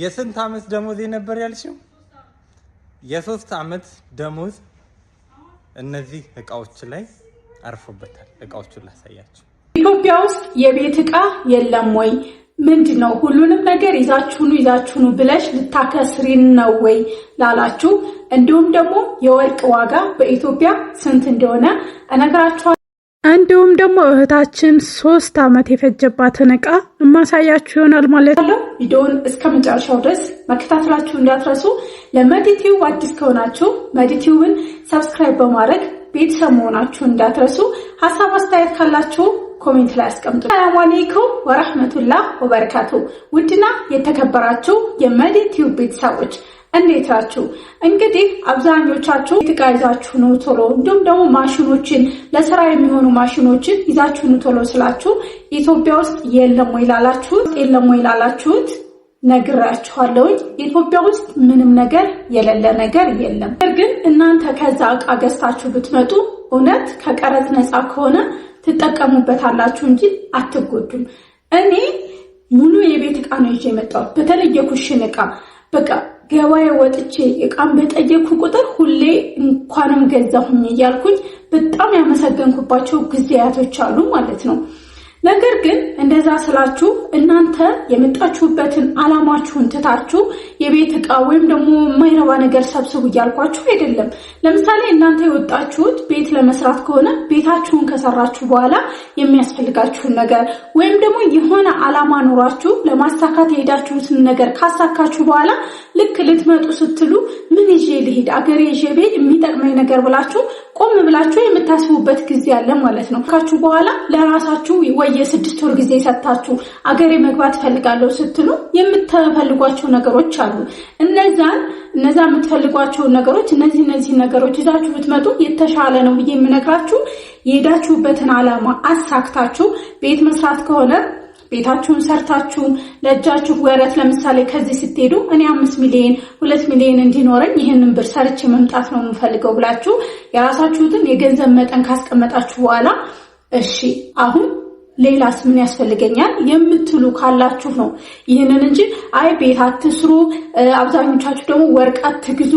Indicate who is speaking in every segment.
Speaker 1: የስንት አመት ደሞዝ ነበር ያልሽው? የ3 አመት ደሞዝ እነዚህ እቃዎች ላይ አርፎበታል። እቃዎቹን ላሳያችሁ።
Speaker 2: ኢትዮጵያ ውስጥ የቤት እቃ የለም ወይ? ምንድነው ሁሉንም ነገር ይዛችሁኑ ብለሽ ልታከስሪን ነው ወይ ላላችሁ፣ እንዲሁም ደግሞ የወርቅ ዋጋ በኢትዮጵያ ስንት እንደሆነ እነግራችኋለሁ። እንዲሁም ደግሞ እህታችን 3 አመት የፈጀባትን እቃ ማሳያችሁ ይሆናል ማለት ነው። ቪዲዮውን እስከ መጨረሻው ድረስ መከታተላችሁ እንዳትረሱ። ለመዲቲዩብ አዲስ ከሆናችሁ መዲቲዩብን ሰብስክራይብ በማድረግ ቤተሰብ መሆናችሁ እንዳትረሱ። ሐሳብ አስተያየት ካላችሁ ኮሜንት ላይ አስቀምጡ። ሰላም አለይኩም ወራህመቱላህ ወበረካቱ። ውድና የተከበራችሁ የመዲቲዩብ ቤተሰቦች እንዴት ናችሁ? እንግዲህ አብዛኞቻችሁ ይተጋይዛችሁ ነው ቶሎ፣ እንዲሁም ደግሞ ማሽኖችን ለስራ የሚሆኑ ማሽኖችን ይዛችሁ ነው ቶሎ ስላችሁ ኢትዮጵያ ውስጥ የለም ወይ ላላችሁት ነግራችኋለሁ። ኢትዮጵያ ውስጥ ምንም ነገር የሌለ ነገር የለም። ግን እናንተ ከዛ እቃ ገዝታችሁ ብትመጡ እውነት ከቀረጥ ነፃ ከሆነ ትጠቀሙበታላችሁ እንጂ አትጎዱም። እኔ ሙሉ የቤት እቃ ነው ይዤ የመጣሁት። በተለይ የኩሽን እቃ በቃ ገበያ ወጥቼ እቃም በጠየኩ ቁጥር ሁሌ እንኳንም ገዛሁኝ እያልኩኝ በጣም ያመሰገንኩባቸው ጊዜያቶች አሉ ማለት ነው። ነገር ግን እንደዛ ስላችሁ እናንተ የመጣችሁበትን አላማችሁን ትታችሁ የቤት እቃ ወይም ደግሞ የማይረባ ነገር ሰብስቡ እያልኳችሁ አይደለም። ለምሳሌ እናንተ የወጣችሁት ቤት ለመስራት ከሆነ ቤታችሁን ከሰራችሁ በኋላ የሚያስፈልጋችሁን ነገር ወይም ደግሞ የሆነ አላማ ኖራችሁ ለማሳካት የሄዳችሁትን ነገር ካሳካችሁ በኋላ ልክ ልትመጡ ስትሉ ምን ይዤ ልሂድ፣ አገሬ ይዤ ብሄድ የሚጠቅመኝ ነገር ብላችሁ ቆም ብላችሁ የምታስቡበት ጊዜ አለ ማለት ነው። ካችሁ በኋላ ለራሳችሁ የ6 ወር ጊዜ ሰጣችሁ አገሬ መግባት ፈልጋለሁ ስትሉ የምትፈልጓቸው ነገሮች አሉ። እነዛ የምትፈልጓቸው ነገሮች እነዚህ ነገሮች ይዛችሁ ብትመጡ የተሻለ ነው ብዬ የምነግራችሁ። የሄዳችሁበትን አላማ አሳክታችሁ ቤት መስራት ከሆነ ቤታችሁን ሰርታችሁ ለእጃችሁ ወረት ለምሳሌ ከዚህ ስትሄዱ እኔ 5 ሚሊዮን 2 ሚሊዮን እንዲኖረኝ ይሄንን ብር ሰርቼ መምጣት ነው የምፈልገው ብላችሁ የራሳችሁትን የገንዘብ መጠን ካስቀመጣችሁ በኋላ እሺ አሁን ሌላስ ምን ያስፈልገኛል የምትሉ ካላችሁ ነው ይሄንን እንጂ አይ ቤት አትስሩ፣ አብዛኞቻችሁ ደግሞ ወርቅ አትግዙ፣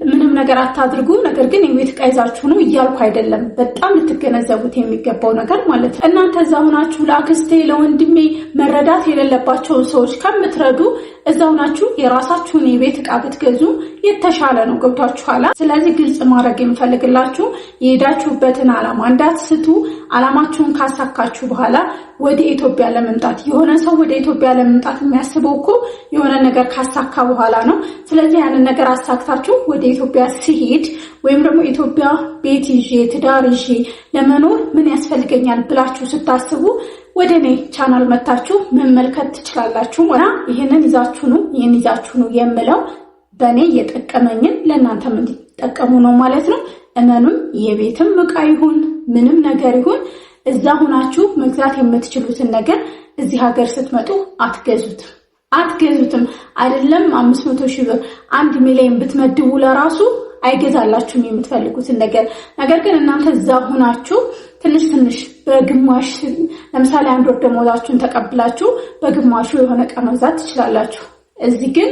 Speaker 2: ምንም ነገር አታድርጉ፣ ነገር ግን የቤት እቃ ይዛችሁ ነው እያልኩ አይደለም። በጣም ልትገነዘቡት የሚገባው ነገር ማለት ነው። እናንተ እዛው ናችሁ ለአክስቴ ለወንድሜ መረዳት የሌለባቸውን ሰዎች ከምትረዱ እዛው ናችሁ የራሳችሁን የቤት እቃ ብትገዙ የተሻለ ነው። ገብቷችኋል? ስለዚህ ግልጽ ማድረግ የምፈልግላችሁ የሄዳችሁበትን አላማ እንዳትስቱ። አላማችሁን ካሳካችሁ በኋላ ወደ ኢትዮጵያ ለመምጣት የሆነ ሰው ወደ ኢትዮጵያ ለመምጣት የሚያስበው እኮ የሆነ ነገር ካሳካ በኋላ ነው። ስለዚህ ያንን ነገር አሳክታችሁ ወደ ኢትዮጵያ ሲሄድ ወይም ደግሞ ኢትዮጵያ ቤት ይዤ ትዳር ይዤ ለመኖር ምን ያስፈልገኛል ብላችሁ ስታስቡ ወደኔ ቻናል መታችሁ መመልከት ትችላላችሁ። ይሄንን ይዛችሁ ነው የምለው በኔ የጠቀመኝን ለእናንተም እንዲጠቀሙ ነው ማለት ነው። እመኑም የቤትም እቃ ይሁን ምንም ነገር ይሁን እዛ ሆናችሁ መግዛት የምትችሉትን ነገር እዚህ ሀገር ስትመጡ አትገዙትም። አይደለም 500 ሺህ ብር 1 ሚሊዮን ብትመድቡ ለራሱ አይገዛላችሁም የምትፈልጉትን ነገር። ነገር ግን እናንተ እዛ ሆናችሁ ትንሽ በግማሽ ለምሳሌ 1 ወር ደሞዛችሁን ተቀብላችሁ በግማሹ የሆነ እቃ መግዛት ትችላላችሁ። እዚህ ግን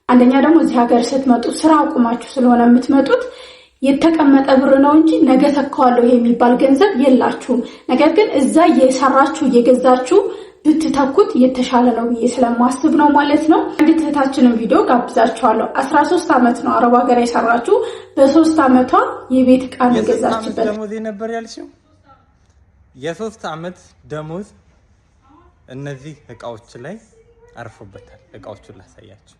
Speaker 2: አንደኛ ደግሞ እዚህ ሀገር ስትመጡ ስራ አቁማችሁ ስለሆነ የምትመጡት የተቀመጠ ብር ነው እንጂ ነገ ተካዋለሁ የሚባል ገንዘብ የላችሁም። ነገር ግን እዛ እየሰራችሁ እየገዛችሁ ብትተኩት የተሻለ ነው ብዬ ስለማስብ ነው ማለት ነው። አንዲት እህታችንን ቪዲዮ ጋብዛችኋለሁ። 13 አመት ነው አረብ ሀገር የሰራችሁ። በ3 አመቷ የቤት እቃ ነው ገዛችበት።
Speaker 1: ደሞዝ ነበር ያልሽው? የ3 አመት ደሞዝ እነዚህ እቃዎች ላይ አርፎበታል። እቃዎቹን ላሳያችሁ።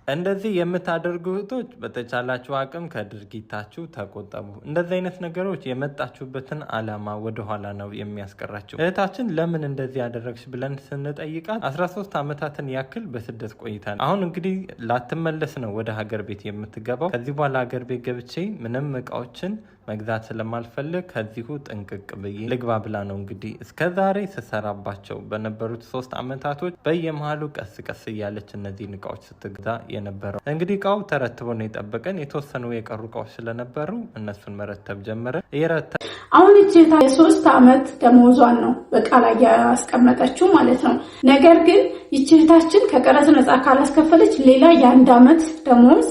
Speaker 1: እንደዚህ የምታደርጉ እህቶች በተቻላችሁ አቅም ከድርጊታችሁ ተቆጠቡ። እንደዚህ አይነት ነገሮች የመጣችሁበትን አላማ ወደኋላ ነው የሚያስቀራችሁ። እህታችን ለምን እንደዚህ ያደረግሽ ብለን ስንጠይቃት 13 አመታትን ያክል በስደት ቆይታል። አሁን እንግዲህ ላትመለስ ነው ወደ ሀገር ቤት የምትገባው። ከዚህ በኋላ ሀገር ቤት ገብቼ ምንም እቃዎችን መግዛት ስለማልፈልግ ከዚሁ ጥንቅቅ ብዬ ልግባ ብላ ነው እንግዲህ እስከዛሬ ስሰራባቸው በነበሩት 3 አመታቶች በየመሃሉ ቀስ ቀስ እያለች እነዚህን እቃዎች ስትገዛ የነበረው። እንግዲህ እቃው ተረትቦ ነው የጠበቀን። የተወሰኑ የቀሩ እቃዎች ስለነበሩ እነሱን መረተብ ጀመረ።
Speaker 2: አሁን እህታ የ3 ዓመት ደሞዟን ነው በቃል ላይ ያስቀመጠችው ማለት ነው። ነገር ግን እህታችን ከቀረጥ ነፃ ካላስከፈለች ሌላ የ1 ዓመት ደሞዝ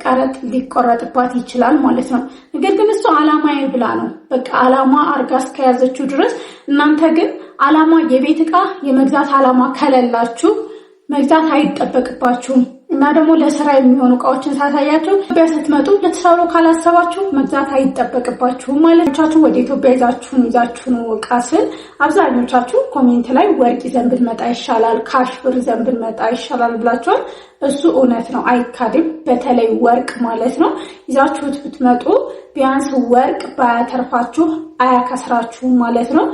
Speaker 2: ቀረጥ ሊቆረጥባት ይችላል ማለት ነው። ነገር ግን እሱ አላማዬ ብላ ነው በቃ አላማ አርጋ እስከያዘችው ድረስ። እናንተ ግን አላማ የቤት ዕቃ የመግዛት አላማ ከሌላችሁ መግዛት አይጠበቅባችሁም። እና ደግሞ ለስራ የሚሆኑ ዕቃዎችን ሳታያችሁ ኢትዮጵያ ስትመጡ ለተሰሩ ካላሰባችሁ መግዛት አይጠበቅባችሁም ማለት ነው። ወደ ኢትዮጵያ ይዛችሁ ነው ዕቃ ስል አብዛኞቻችሁ ኮሜንት ላይ ወርቅ ይዘን ብንመጣ ይሻላል፣ ካሽ ብር ይዘን ብንመጣ ይሻላል ብላችኋል። እሱ እውነት ነው፣ አይካድም። በተለይ ወርቅ ማለት ነው ይዛችሁት ብትመጡ ቢያንስ ወርቅ ባያተርፋችሁ አያከስራችሁም ማለት ነው።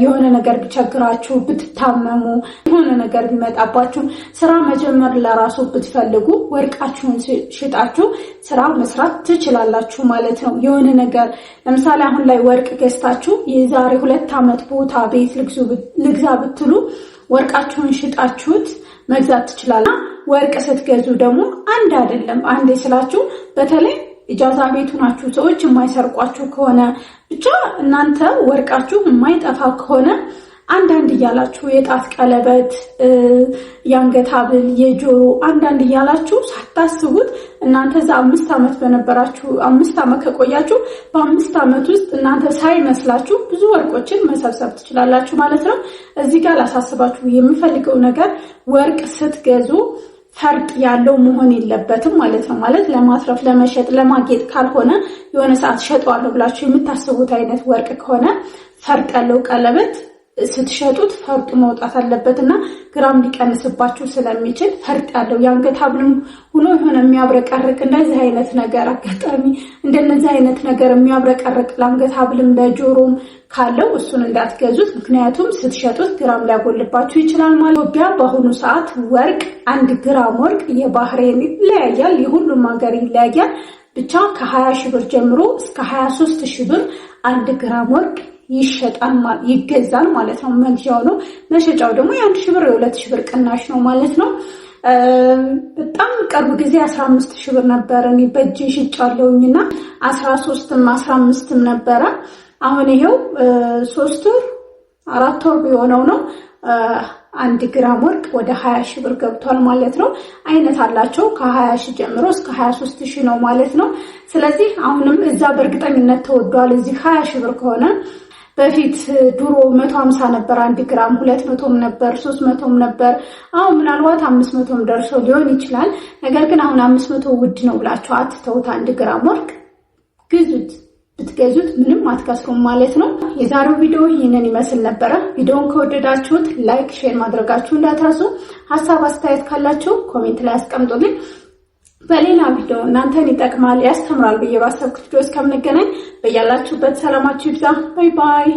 Speaker 2: የሆነ ነገር ቢቸግራችሁ ብትታመሙ የሆነ ነገር ቢመጣባችሁ ስራ መጀመር ለራሱ ብትፈልጉ ወርቃችሁን ሽጣችሁ ስራ መስራት ትችላላችሁ ማለት ነው። የሆነ ነገር ለምሳሌ አሁን ላይ ወርቅ ገዝታችሁ የዛሬ 2 ዓመት ቦታ ቤት ልግዛ ብትሉ ወርቃችሁን ሽጣችሁት መግዛት ትችላላችሁ። ወርቅ ስትገዙ ደግሞ አንድ አይደለም አንዴ ስላችሁ በተለይ ኢጃዛ ቤቱ ናችሁ ሰዎች የማይሰርቋችሁ ከሆነ ብቻ እናንተ ወርቃችሁ የማይጠፋ ከሆነ አንዳንድ እያላችሁ የጣት ቀለበት፣ የአንገት ሐብል፣ የጆሮ አንዳንድ እያላችሁ ሳታስቡት እናንተ እዛ 5 ዓመት በነበራችሁ 5 ዓመት ከቆያችሁ በ5 ዓመት ውስጥ እናንተ ሳይመስላችሁ ብዙ ወርቆችን መሰብሰብ ትችላላችሁ ማለት ነው። እዚህ ጋር ላሳስባችሁ የምፈልገው ነገር ወርቅ ስትገዙ ፈርጥ ያለው መሆን የለበትም ማለት ነው። ማለት ለማትረፍ ለመሸጥ ለማጌጥ ካልሆነ የሆነ ሰዓት ሸጠዋለሁ ብላችሁ የምታስቡት አይነት ወርቅ ከሆነ ፈርጥ ያለው ቀለበት ስትሸጡት ፈርጡ መውጣት አለበትና ግራም ሊቀንስባችሁ ስለሚችል ፈርጥ ያለው የአንገት ሐብልም ሆኖ የሆነ የሚያብረቀርቅ እንደዚህ አይነት ነገር አጋጣሚ እንደነዚህ አይነት ነገር የሚያብረቀርቅ ለአንገት ሐብልም ለጆሮም ካለው እሱን እንዳትገዙት። ምክንያቱም ስትሸጡት ግራም ሊያጎልባችሁ ይችላል ማለት ነው። ኢትዮጵያ በአሁኑ ሰዓት ወርቅ 1 ግራም ወርቅ የባህሬን ይለያያል፣ የሁሉም ሀገር ይለያያል። ብቻ ከ20 ሺህ ብር ጀምሮ እስከ 23 ሺህ ብር 1 ግራም ወርቅ ይገዛል ማለት ነው። መግዣው ነው። መሸጫው ደግሞ የ1 ሺህ ብር የ2 ሺህ ብር ቅናሽ ነው ማለት ነው። በጣም ቅርብ ጊዜ 15 ሺህ ብር ነበር እኔ በእጄ ሽጫለሁኝና 13ም 15ም ነበረ። አሁን ይሄው 3 ወር 4 ወር ቢሆነው ነው 1 ግራም ወርቅ ወደ 20 ሺህ ብር ገብቷል ማለት ነው። አይነት አላቸው ከ20 ሺህ ጀምሮ እስከ 23 ሺህ ነው ማለት ነው። ስለዚህ አሁንም እዛ በእርግጠኝነት ተወዷል። እዚህ 20 ሺህ ብር ከሆነ በፊት ድሮ 150 ነበር 1 ግራም፣ 200ም ነበር፣ 300ም ነበር። አሁን ምናልባት 500ም ደርሶ ሊሆን ይችላል። ነገር ግን አሁን 500 ውድ ነው ብላችሁ አትተውት። 1 ግራም ወርቅ ግዙት። ብትገዙት ምንም አትከስሩም ማለት ነው። የዛሬው ቪዲዮ ይህንን ይመስል ነበረ። ቪዲዮውን ከወደዳችሁት ላይክ፣ ሼር ማድረጋችሁ እንዳትረሱ። ሀሳብ አስተያየት ካላችሁ ኮሜንት ላይ አስቀምጡልኝ። በሌላ ቪዲዮ እናንተን ይጠቅማል ያስተምራል ብዬ ባሰብኩት ቪዲዮ እስከምንገናኝ በያላችሁበት ሰላማችሁ ይብዛ። ባይ ባይ።